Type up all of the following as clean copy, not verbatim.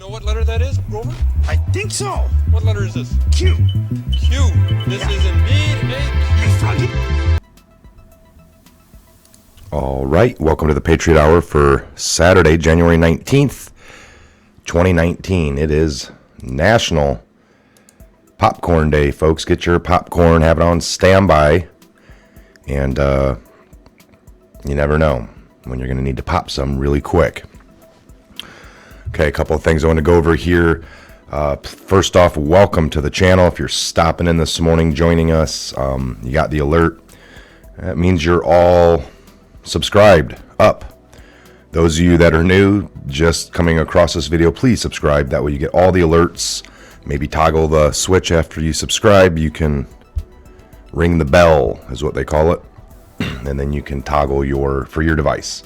know what letter that is, Grover? I think so. What letter is this? Q. Q. This is indeed a Hey, Froggy. All right, welcome to the Patriot Hour for Saturday, January 19th, 2019. It is National Popcorn Day, folks. Get your popcorn, have it on standby, and you never know when you're going to need to pop some really quick. Okay, a couple of things I want to go over here. First off, welcome to the channel. If you're stopping in this morning, joining us, you got the alert. That means you're all subscribed up. Those of you that are new, just coming across this video, please subscribe. That way you get all the alerts. Maybe toggle the switch after you subscribe. You can ring the bell, is what they call it, and then you can toggle for your device.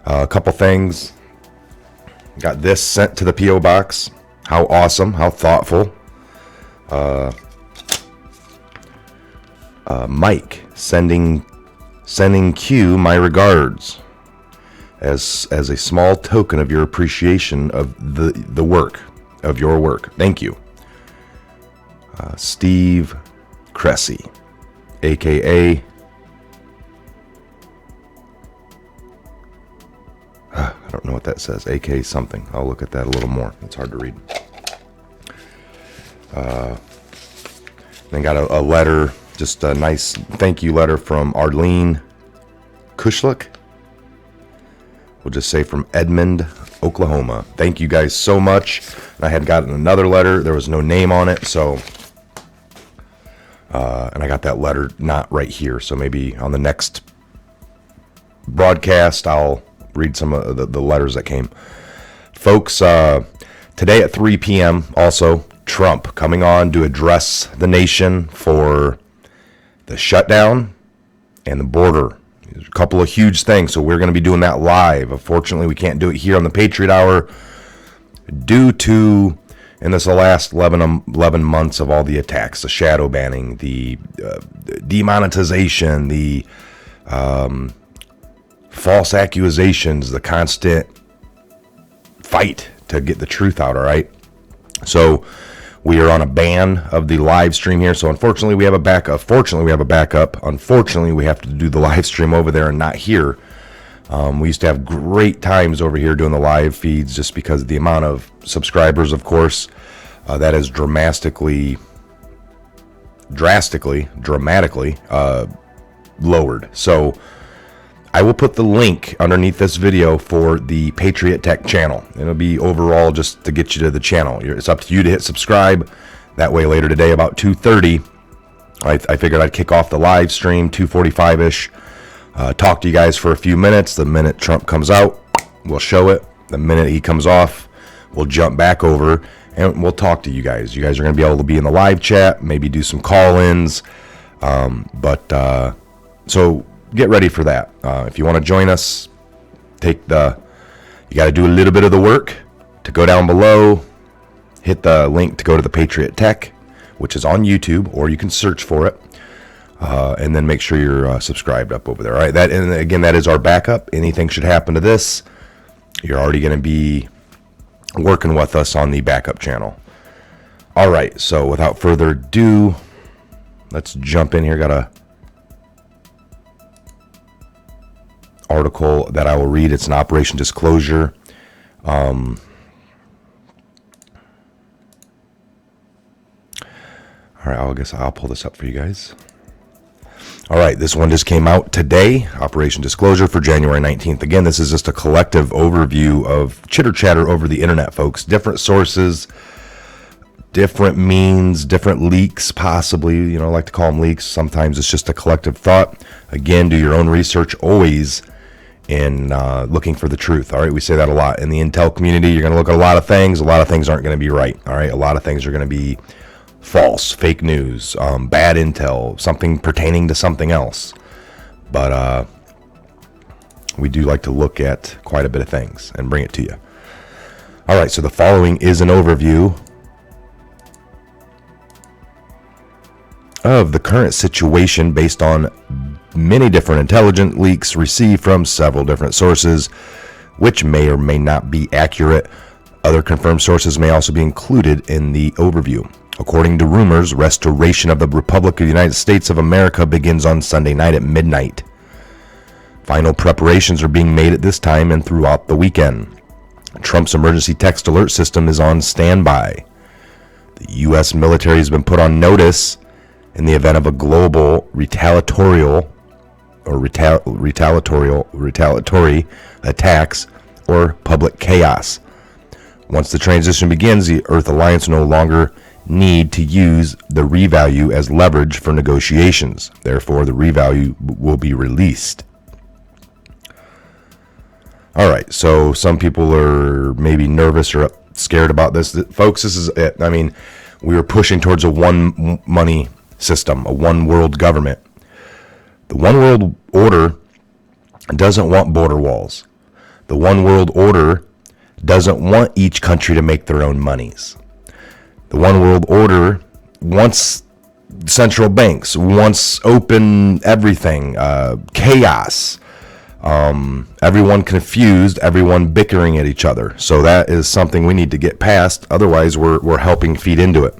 A couple things. Got this sent to the P.O Box. How awesome, how thoughtful. Mike sending Q my regards as a small token of your appreciation of the work of your work. Thank you. Steve Cressy, aka I don't know what that says. AK something. I'll look at that a little more. It's hard to read. Then got a letter, just a nice thank you letter from Arlene Kushlik. We'll just say from Edmond, Oklahoma. Thank you guys so much. I had gotten another letter. There was no name on it, so and I got that letter not right here. So maybe on the next broadcast, I'll read some of the letters that came. Folks, today at 3 p.m. also, Trump coming on to address the nation for the shutdown and the border. There's a couple of huge things, so we're going to be doing that live. Unfortunately, we can't do it here on the Patriot Hour due to, in this last 11 months of all the attacks, the shadow banning, the demonetization, the false accusations, the constant fight to get the truth out, all right? So we are on a ban of the live stream here. So unfortunately, we have a backup. Fortunately, we have a backup. Unfortunately, we have to do the live stream over there and not here. We used to have great times over here doing the live feeds just because of the amount of subscribers, of course. That is dramatically lowered. So I will put the link underneath this video for the Patriot Tech channel. It'll be overall just to get you to the channel. It's up to you to hit subscribe. That way later today about 2:30, I figured I'd kick off the live stream, 2:45-ish. Talk to you guys for a few minutes. The minute Trump comes out, we'll show it. The minute he comes off, we'll jump back over and we'll talk to you guys. You guys are going to be able to be in the live chat, maybe do some call-ins. So get ready for that. If you want to join us, you got to do a little bit of the work to go down below, hit the link to go to the Patriot Tech, which is on YouTube, or you can search for it, and then make sure you're subscribed up over there. All right, and again, that is our backup. Anything should happen to this, you're already going to be working with us on the backup channel. All right, so without further ado, let's jump in here. Got a article that I will read. It's an Operation Disclosure. All right, I guess I'll pull this up for you guys. All right, this one just came out today. Operation Disclosure for January 19th. Again, this is just a collective overview of chitter chatter over the internet, folks. Different sources, different means, different leaks, possibly. I like to call them leaks. Sometimes it's just a collective thought. Again, do your own research always in looking for the truth. All right, we say that a lot in the intel community. You're going to look at a lot of things. A lot of things aren't going to be right. All right, a lot of things are going to be false, fake news, bad intel, something pertaining to something else. But we do like to look at quite a bit of things and bring it to you. All right, so the following is an overview of the current situation based on many different intelligence leaks received from several different sources, which may or may not be accurate. Other confirmed sources may also be included in the overview. According to rumors, restoration of the Republic of the United States of America begins on Sunday night at midnight. Final preparations are being made at this time and throughout the weekend. Trump's emergency text alert system is on standby. The U.S. military has been put on notice in the event of a global retaliatory attacks or public chaos. Once the transition begins, the Earth Alliance no longer need to use the revalue as leverage for negotiations. Therefore, the revalue will be released. All right, so some people are maybe nervous or scared about this. Folks, this is it. I mean, we are pushing towards a one money system, a one world government. The one world order doesn't want border walls. The one world order doesn't want each country to make their own monies. The one world order wants central banks, wants open everything, chaos. Everyone confused, everyone bickering at each other. So that is something we need to get past. Otherwise, we're helping feed into it.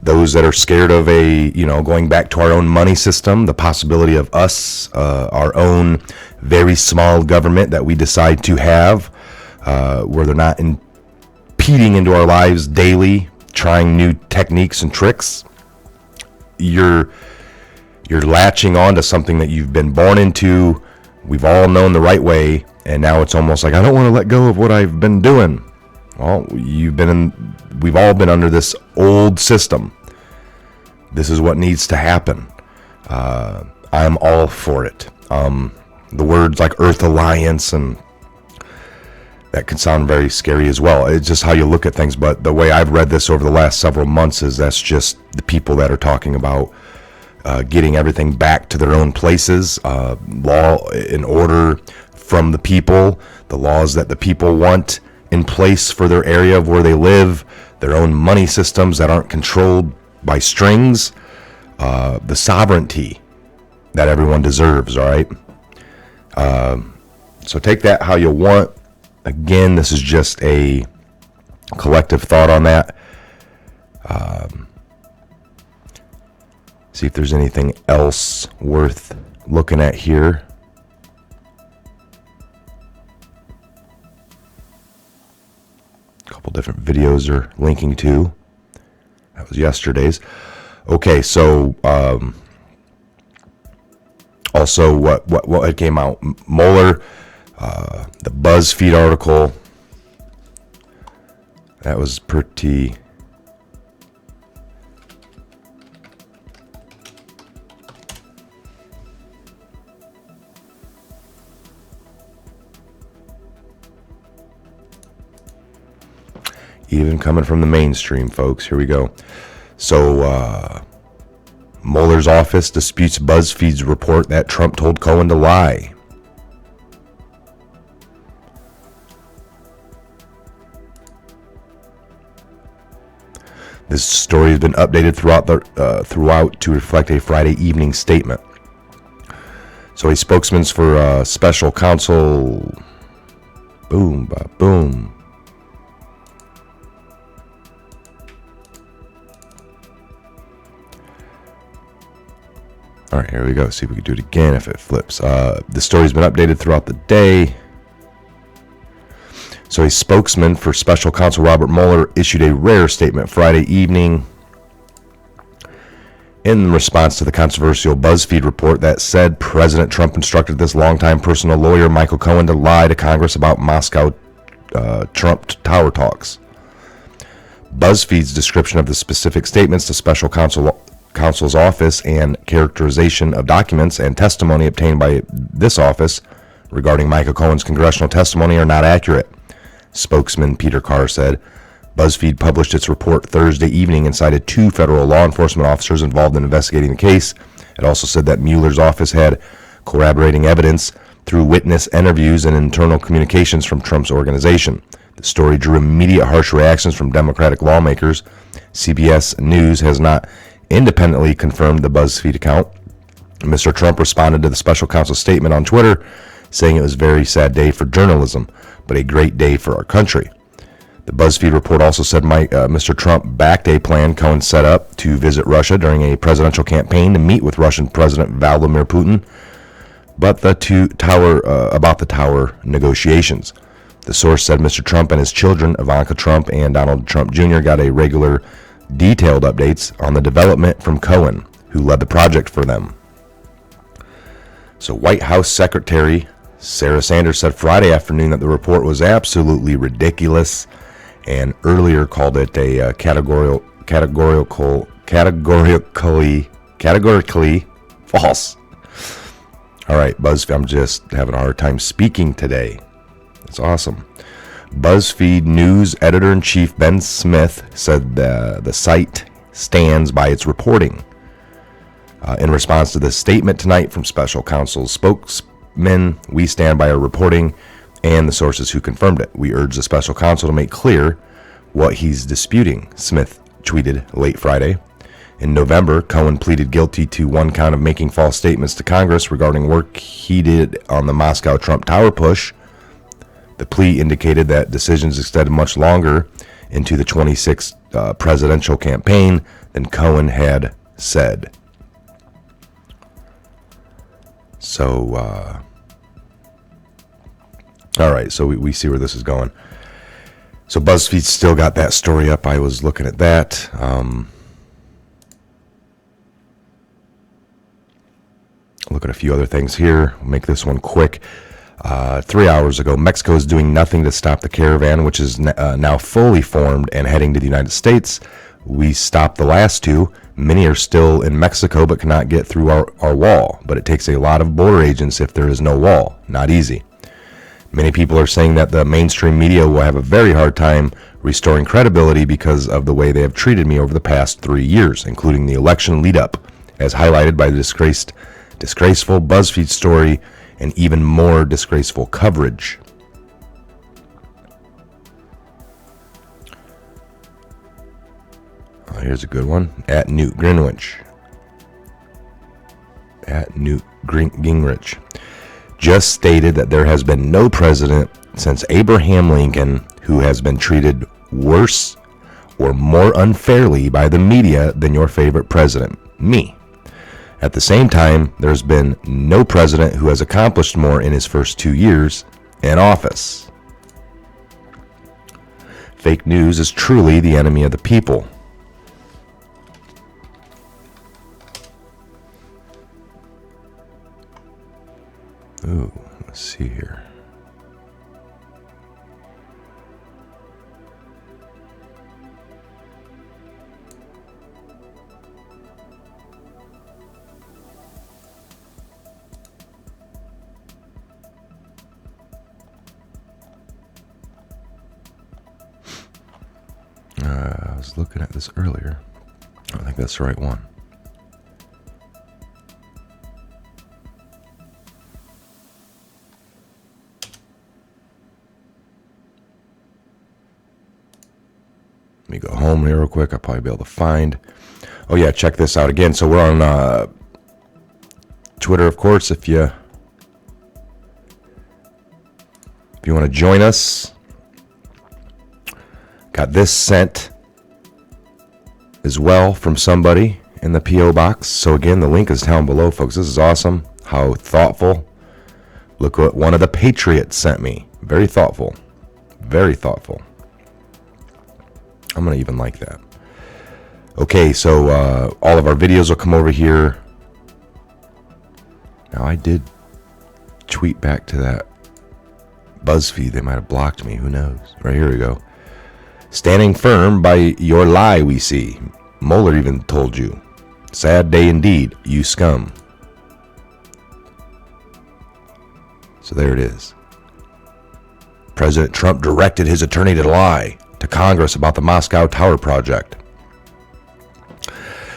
Those that are scared of going back to our own money system, the possibility of us, our own very small government that we decide to have, where they're not impeding into our lives daily, trying new techniques and tricks. You're latching on to something that you've been born into. We've all known the right way, and now it's almost like I don't want to let go of what I've been doing. Well, we've all been under this old system. This is what needs to happen. I'm all for it. The words like Earth Alliance, and that can sound very scary as well. It's just how you look at things, but the way I've read this over the last several months is that's just the people that are talking about getting everything back to their own places, law and order from the people, the laws that the people want in place for their area of where they live, their own money systems that aren't controlled by strings, the sovereignty that everyone deserves, all right? So take that how you want. Again, this is just a collective thought on that. See if there's anything else worth looking at here. A couple different videos are linking to. That was yesterday's. Okay, so also what came out? Mueller, the BuzzFeed article. That was pretty. Even coming from the mainstream, folks. Here we go. So, Mueller's office disputes BuzzFeed's report that Trump told Cohen to lie. This story has been updated throughout to reflect a Friday evening statement. So, a spokesman for special counsel. Boom, boom. All right, here we go. See if we can do it again if it flips. The story's been updated throughout the day. So a spokesman for special counsel Robert Mueller issued a rare statement Friday evening in response to the controversial BuzzFeed report that said President Trump instructed this longtime personal lawyer, Michael Cohen, to lie to Congress about Moscow Trump tower talks. BuzzFeed's description of the specific statements to special counsel's office and characterization of documents and testimony obtained by this office regarding Michael Cohen's congressional testimony are not accurate, spokesman Peter Carr said. BuzzFeed published its report Thursday evening and cited 2 federal law enforcement officers involved in investigating the case. It also said that Mueller's office had corroborating evidence through witness interviews and internal communications from Trump's organization. The story drew immediate harsh reactions from Democratic lawmakers. CBS News has not independently confirmed the BuzzFeed account. Mr. Trump responded to the special counsel's statement on Twitter, saying it was a very sad day for journalism, but a great day for our country. The BuzzFeed report also said Mr. Trump backed a plan Cohen set up to visit Russia during a presidential campaign to meet with Russian President Vladimir Putin, but about the tower negotiations. The source said Mr. Trump and his children, Ivanka Trump and Donald Trump Jr., got a regular, detailed updates on the development from Cohen, who led the project for them. So White House Secretary Sarah Sanders said Friday afternoon that the report was absolutely ridiculous and earlier called it a categorically false. All right, BuzzFeed, I'm just having a hard time speaking today. It's awesome. BuzzFeed News editor-in-chief Ben Smith said the site stands by its reporting. In response to this statement tonight from special counsel's spokesman, we stand by our reporting and the sources who confirmed it. We urge the special counsel to make clear what he's disputing, Smith tweeted late Friday. In November, Cohen pleaded guilty to one count of making false statements to Congress regarding work he did on the Moscow Trump Tower push. The plea indicated that decisions extended much longer into the 26th presidential campaign than Cohen had said. So, all right, so we see where this is going. So BuzzFeed still got that story up. I was looking at that. Look at a few other things here. We'll make this one quick. 3 hours ago, Mexico is doing nothing to stop the caravan, which is now fully formed and heading to the United States. We stopped the last two. Many are still in Mexico but cannot get through our wall. But it takes a lot of border agents if there is no wall. Not easy. Many people are saying that the mainstream media will have a very hard time restoring credibility because of the way they have treated me over the past 3 years, including the election lead-up, as highlighted by the disgraceful BuzzFeed story and even more disgraceful coverage. Here's a good one. At Newt Gingrich. Just stated that there has been no president since Abraham Lincoln who has been treated worse or more unfairly by the media than your favorite president, me. At the same time, there's been no president who has accomplished more in his first 2 years in office. Fake news is truly the enemy of the people. Ooh, let's see here. I was looking at this earlier. I don't think that's the right one. Let me go home here real quick. I'll probably be able to find. Oh yeah, check this out again. So we're on Twitter, of course. If you want to join us, got this sent as well from somebody in the P.O Box. So again, the link is down below, folks. This is awesome. How thoughtful. Look what one of the Patriots sent me. Very thoughtful. Very thoughtful. I'm going to even like that. Okay, so all of our videos will come over here. Now, I did tweet back to that BuzzFeed. They might have blocked me. Who knows? Right here we go. Standing firm by your lie, we see. Mueller even told you. Sad day indeed, you scum. So there it is. President Trump directed his attorney to lie to Congress about the Moscow Tower project.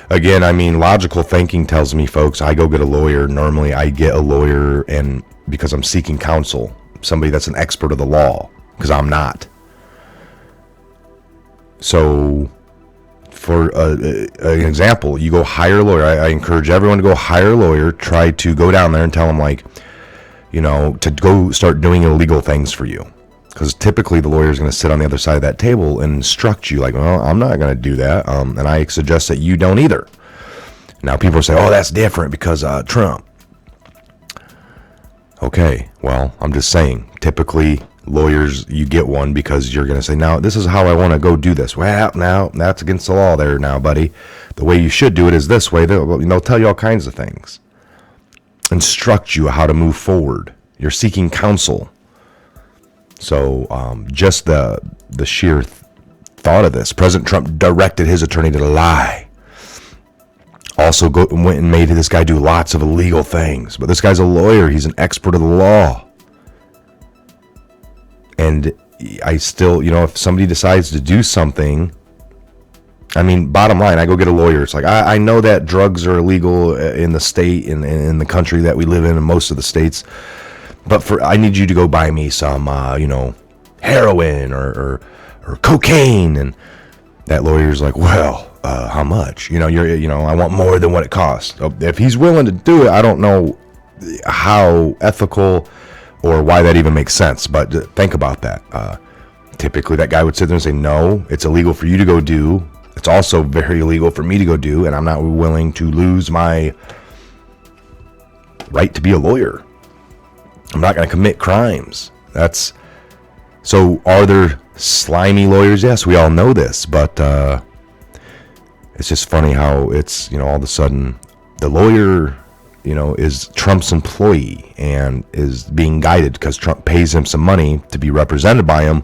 Again, I mean, logical thinking tells me, folks, I go get a lawyer. Normally, I get a lawyer and because I'm seeking counsel, somebody that's an expert of the law, because I'm not. So, for an example, you go hire a lawyer. I encourage everyone to go hire a lawyer. Try to go down there and tell them, like, you know, to go start doing illegal things for you. Because typically the lawyer is going to sit on the other side of that table and instruct you like, well, I'm not going to do that. And I suggest that you don't either. Now people say, oh, that's different because Trump. Okay, well, I'm just saying, typically lawyers, you get one because you're going to say, now, this is how I want to go do this. Well, now, that's against the law there now, buddy. The way you should do it is this way. They'll tell you all kinds of things. Instruct you how to move forward. You're seeking counsel. So just the sheer thought of this. President Trump directed his attorney to lie. Also went and made this guy do lots of illegal things. But this guy's a lawyer. He's an expert of the law. And I still, if somebody decides to do something, I mean, bottom line, I go get a lawyer. It's like, I know that drugs are illegal in the state, in the country that we live in most of the states. But I need you to go buy me some, heroin or cocaine. And that lawyer's like, well, how much? I want more than what it costs. If he's willing to do it, I don't know how ethical or why that even makes sense. But think about that. Typically, that guy would sit there and say, no, it's illegal for you to go do. It's also very illegal for me to go do, and I'm not willing to lose my right to be a lawyer. I'm not going to commit crimes. So are there slimy lawyers? Yes, we all know this, but it's just funny how it's, all of a sudden the lawyer, is Trump's employee and is being guided because Trump pays him some money to be represented by him,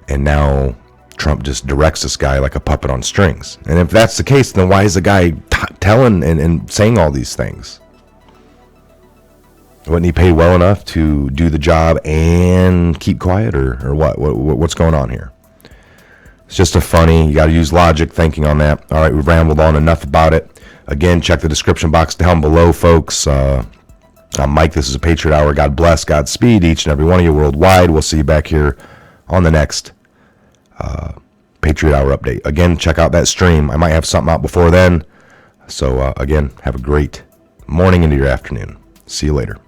and now Trump just directs this guy like a puppet on strings. And if that's the case, then why is the guy telling and saying all these things? Wasn't he paid well enough to do the job and keep quiet, or what? What's going on here? It's just you got to use logic thinking on that. All right, we've rambled on enough about it. Again, check the description box down below, folks. I'm Mike. This is a Patriot Hour. God bless, Godspeed, each and every one of you worldwide. We'll see you back here on the next Patriot Hour update. Again, check out that stream. I might have something out before then. So, again, have a great morning into your afternoon. See you later.